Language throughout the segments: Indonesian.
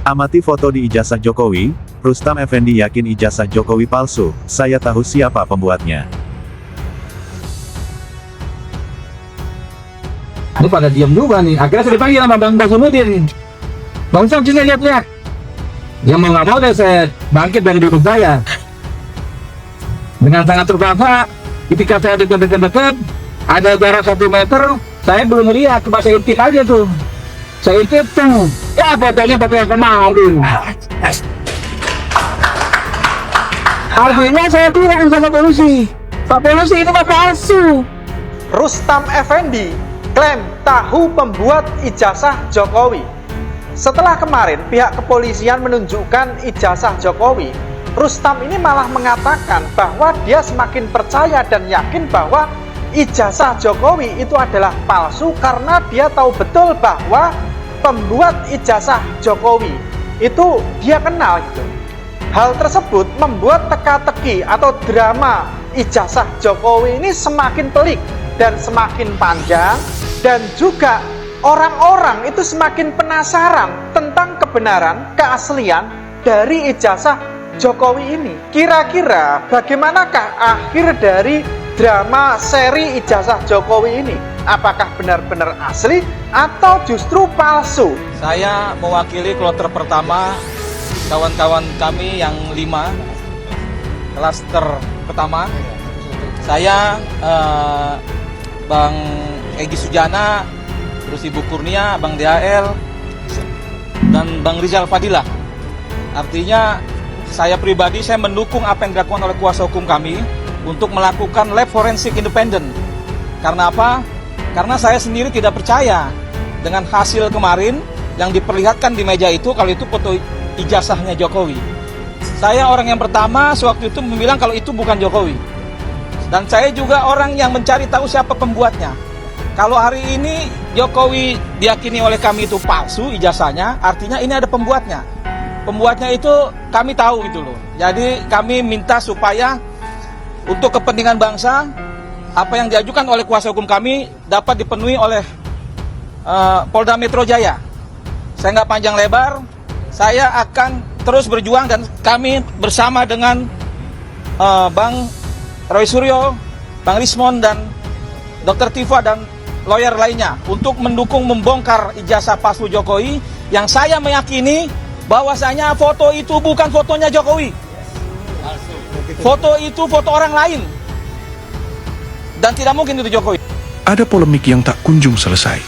Amati foto di ijazah Jokowi, Rustam Effendi yakin ijazah Jokowi palsu, saya tahu siapa pembuatnya. Ini pada diam juga nih, akhirnya saya dipanggil sama Bang Basumudin. Bang Sam, sini lihat-lihat. Yang mau nggak mau deh saya bangkit dari duduk saya. Dengan sangat terpaksa, ketika saya dekat-dekat, ada jarak 1 meter, saya belum melihat, cuma saya intip aja tuh. Saya intip tuh, ya fotonya pakai yang kemarin. Artinya saya bilang sama polisi, Pak Polisi ini mah palsu. Rustam Effendi klaim tahu pembuat ijazah Jokowi. Setelah kemarin pihak kepolisian menunjukkan ijazah Jokowi, Rustam ini malah mengatakan bahwa dia semakin percaya dan yakin bahwa ijazah Jokowi itu adalah palsu karena dia tahu betul bahwa pembuat ijazah Jokowi itu dia kenal gitu. Hal tersebut membuat teka-teki atau drama ijazah Jokowi ini semakin pelik dan semakin panjang, dan juga orang-orang itu semakin penasaran tentang kebenaran, keaslian dari ijazah Jokowi ini. Kira-kira bagaimanakah akhir dari drama seri ijazah Jokowi ini? Apakah benar-benar asli atau justru palsu? Saya mewakili kloter pertama, kawan-kawan kami yang 5, klaster pertama. Saya, Bang Egy Sujana, terus Ibu Kurnia, Bang DHL, dan Bang Rizal Fadilah. Artinya saya pribadi, saya mendukung apa yang dilakukan oleh kuasa hukum kami untuk melakukan lab forensik independen. Karena apa? Karena saya sendiri tidak percaya dengan hasil kemarin yang diperlihatkan di meja itu, kalau itu foto ijazahnya Jokowi. Saya orang yang pertama sewaktu itu bilang kalau itu bukan Jokowi. Dan saya juga orang yang mencari tahu siapa pembuatnya. Kalau hari ini Jokowi diyakini oleh kami itu palsu ijazahnya, artinya ini ada pembuatnya. Pembuatnya itu kami tahu gitu loh. Jadi kami minta supaya untuk kepentingan bangsa, apa yang diajukan oleh kuasa hukum kami dapat dipenuhi oleh Polda Metro Jaya. Saya nggak panjang lebar, saya akan terus berjuang dan kami bersama dengan Bang Roy Suryo, Bang Rismon, dan Dr. Tifa dan lawyer lainnya untuk mendukung membongkar ijazah palsu Jokowi yang saya meyakini bahwasanya foto itu bukan fotonya Jokowi. Foto itu foto orang lain. Dan tidak mungkin itu Jokowi. Ada polemik yang tak kunjung selesai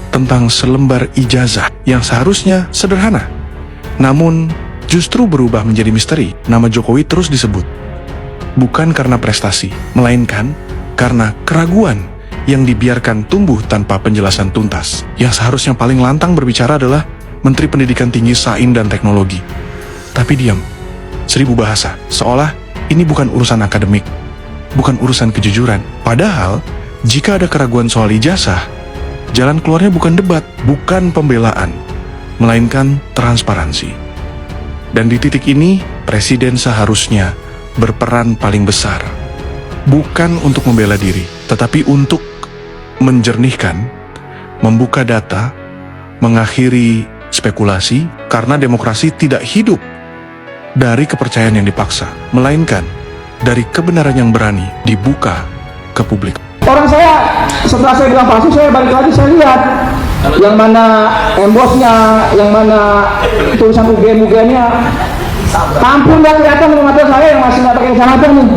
tentang selembar ijazah yang seharusnya sederhana, namun justru berubah menjadi misteri. Nama Jokowi terus disebut, bukan karena prestasi, melainkan karena keraguan yang dibiarkan tumbuh tanpa penjelasan tuntas. Yang seharusnya paling lantang berbicara adalah Menteri Pendidikan Tinggi, Sains dan Teknologi. Tapi diam, 1000 bahasa, seolah ini bukan urusan akademik, bukan urusan kejujuran. Padahal, jika ada keraguan soal ijazah, jalan keluarnya bukan debat, bukan pembelaan, melainkan transparansi. Dan di titik ini, Presiden seharusnya berperan paling besar. Bukan untuk membela diri, tetapi untuk menjernihkan, membuka data, mengakhiri spekulasi, karena demokrasi tidak hidup dari kepercayaan yang dipaksa, melainkan dari kebenaran yang berani dibuka ke publik. Orang saya, setelah saya bilang palsu, saya balik lagi, saya lihat yang mana embossnya, yang mana tulisan UGM-nya. Ampun, nggak kelihatan di mata saya yang masih nggak pakai kacamata nih.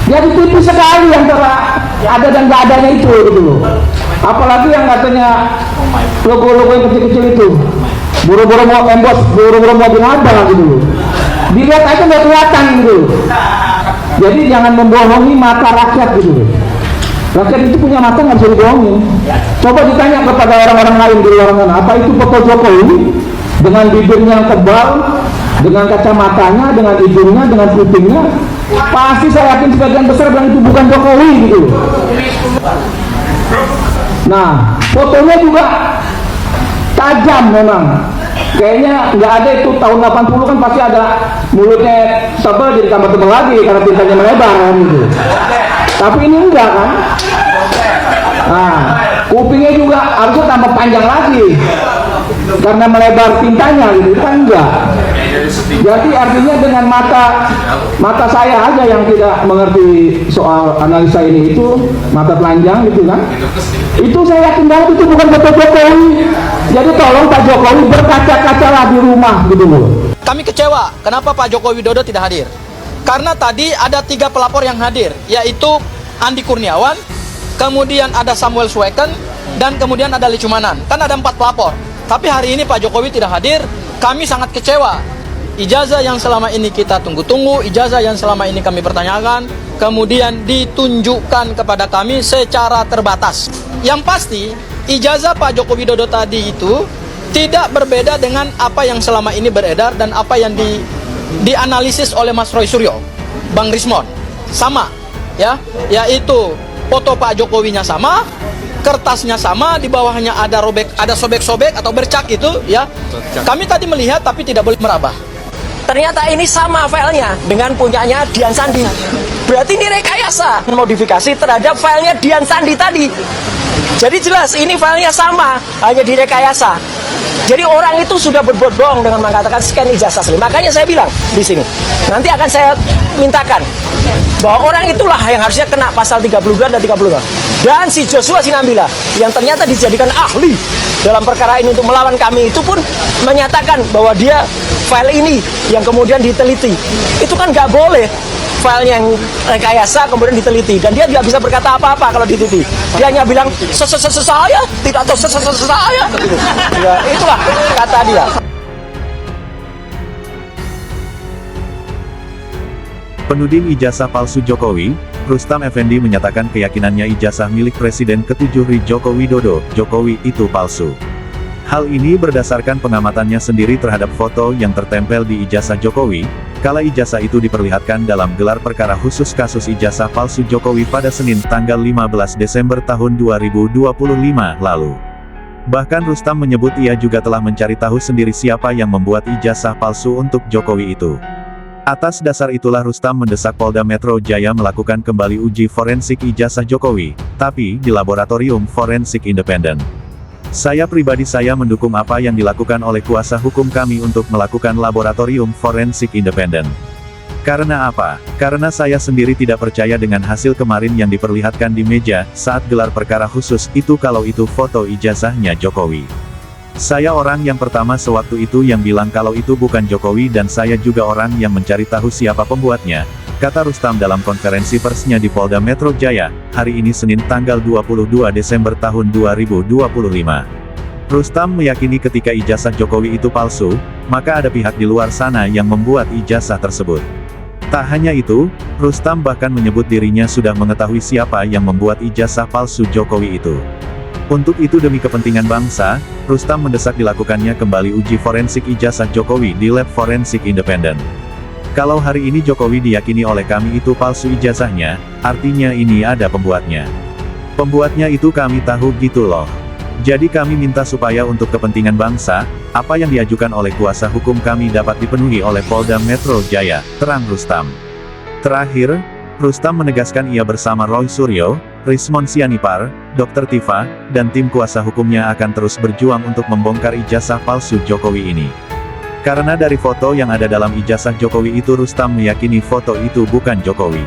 Jadi tipis sekali antara ada dan nggak adanya itu gitu loh. Apalagi yang katanya logo-logo yang kecil-kecil itu, buru-buru mau emboss, buru-buru mau binatang gitu loh. Dilihat aja nggak kelihatan gitu. Jadi jangan membohongi mata rakyat gitu loh. Rakyat itu punya mata, nggak bisa dibohongin. Coba ditanya kepada orang-orang lain di luar sana, apa itu foto Jokowi dengan bibirnya yang tebal, dengan kacamatanya, dengan hidungnya, dengan kupingnya, pasti saya yakin sebagian besar bilang itu bukan Jokowi gitu. Nah, fotonya juga tajam memang. Kayaknya nggak ada itu tahun 80 kan pasti ada mulutnya tebal jadi tambah tebal lagi karena tintanya melebar kan gitu. Tapi ini enggak kan? Nah, kupingnya juga harusnya tambah panjang lagi. karena melebar tintanya gitu kan, enggak. Jadi artinya dengan mata saya aja yang tidak mengerti soal analisa ini, itu mata telanjang gitu kan, itu saya yakin banget itu bukan foto Jokowi. Jadi tolong Pak Jokowi berkaca-kacalah di rumah gitu loh. Kami kecewa kenapa Pak Joko Widodo tidak hadir. Karena tadi ada 3 pelapor yang hadir, yaitu Andi Kurniawan, kemudian ada Samuel Sweken, dan kemudian ada Licumanan. Kan ada 4 pelapor. Tapi hari ini Pak Jokowi tidak hadir, kami sangat kecewa. Ijazah yang selama ini kita tunggu-tunggu, ijazah yang selama ini kami pertanyakan, kemudian ditunjukkan kepada kami secara terbatas. Yang pasti, ijazah Pak Joko Widodo tadi itu tidak berbeda dengan apa yang selama ini beredar dan apa yang dianalisis oleh Mas Roy Suryo, Bang Rismon. Sama, ya, yaitu foto Pak Jokowinya sama, kertasnya sama, di bawahnya ada sobek-sobek atau bercak itu, ya. Kami tadi melihat tapi tidak boleh meraba. Ternyata ini sama filenya dengan punyanya Dian Sandi. Berarti ini rekayasa, modifikasi terhadap filenya Dian Sandi tadi. Jadi jelas ini filenya sama, hanya direkayasa. Jadi orang itu sudah berbuat bohong dengan mengatakan scan ijazah asli. Makanya saya bilang di sini, nanti akan saya mintakan bahwa orang itulah yang harusnya kena pasal 32 dan 32. Dan si Joshua Sinambila yang ternyata dijadikan ahli dalam perkara ini untuk melawan kami itu pun menyatakan bahwa dia file ini yang kemudian diteliti. Itu kan nggak boleh. File yang rekayasa kemudian diteliti, dan dia tidak bisa berkata apa-apa kalau diteliti. Dia hanya bilang saya tidak tahu saya. Ya, itulah kata dia. Penuding ijazah palsu Jokowi, Rustam Effendi menyatakan keyakinannya ijazah milik Presiden ke-7 RI Joko Widodo, Jokowi, itu palsu. Hal ini berdasarkan pengamatannya sendiri terhadap foto yang tertempel di ijazah Jokowi, kala ijazah itu diperlihatkan dalam gelar perkara khusus kasus ijazah palsu Jokowi pada Senin tanggal 15 Desember tahun 2025 lalu. Bahkan Rustam menyebut ia juga telah mencari tahu sendiri siapa yang membuat ijazah palsu untuk Jokowi itu. Atas dasar itulah Rustam mendesak Polda Metro Jaya melakukan kembali uji forensik ijazah Jokowi, tapi di laboratorium forensik independen. Saya pribadi mendukung apa yang dilakukan oleh kuasa hukum kami untuk melakukan laboratorium forensik independen. Karena apa? Karena saya sendiri tidak percaya dengan hasil kemarin yang diperlihatkan di meja saat gelar perkara khusus itu kalau itu foto ijazahnya Jokowi. Saya orang yang pertama sewaktu itu yang bilang kalau itu bukan Jokowi, dan saya juga orang yang mencari tahu siapa pembuatnya, kata Rustam dalam konferensi persnya di Polda Metro Jaya, hari ini Senin tanggal 22 Desember tahun 2025. Rustam meyakini ketika ijazah Jokowi itu palsu, maka ada pihak di luar sana yang membuat ijazah tersebut. Tak hanya itu, Rustam bahkan menyebut dirinya sudah mengetahui siapa yang membuat ijazah palsu Jokowi itu. Untuk itu demi kepentingan bangsa, Rustam mendesak dilakukannya kembali uji forensik ijazah Jokowi di lab forensik independen. Kalau hari ini Jokowi diyakini oleh kami itu palsu ijazahnya, artinya ini ada pembuatnya. Pembuatnya itu kami tahu gitu loh. Jadi kami minta supaya untuk kepentingan bangsa, apa yang diajukan oleh kuasa hukum kami dapat dipenuhi oleh Polda Metro Jaya, terang Rustam. Terakhir, Rustam menegaskan ia bersama Roy Suryo, Rismon Sianipar, Dr. Tifa, dan tim kuasa hukumnya akan terus berjuang untuk membongkar ijazah palsu Jokowi ini. Karena dari foto yang ada dalam ijazah Jokowi itu Rustam meyakini foto itu bukan Jokowi.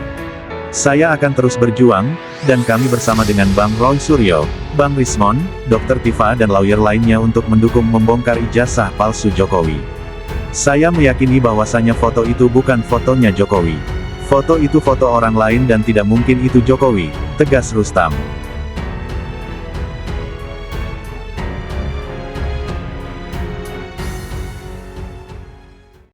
Saya akan terus berjuang, dan kami bersama dengan Bang Roy Suryo, Bang Rismon, Dr. Tifa dan lawyer lainnya untuk mendukung membongkar ijazah palsu Jokowi. Saya meyakini bahwasanya foto itu bukan fotonya Jokowi. Foto itu foto orang lain dan tidak mungkin itu Jokowi, tegas Rustam.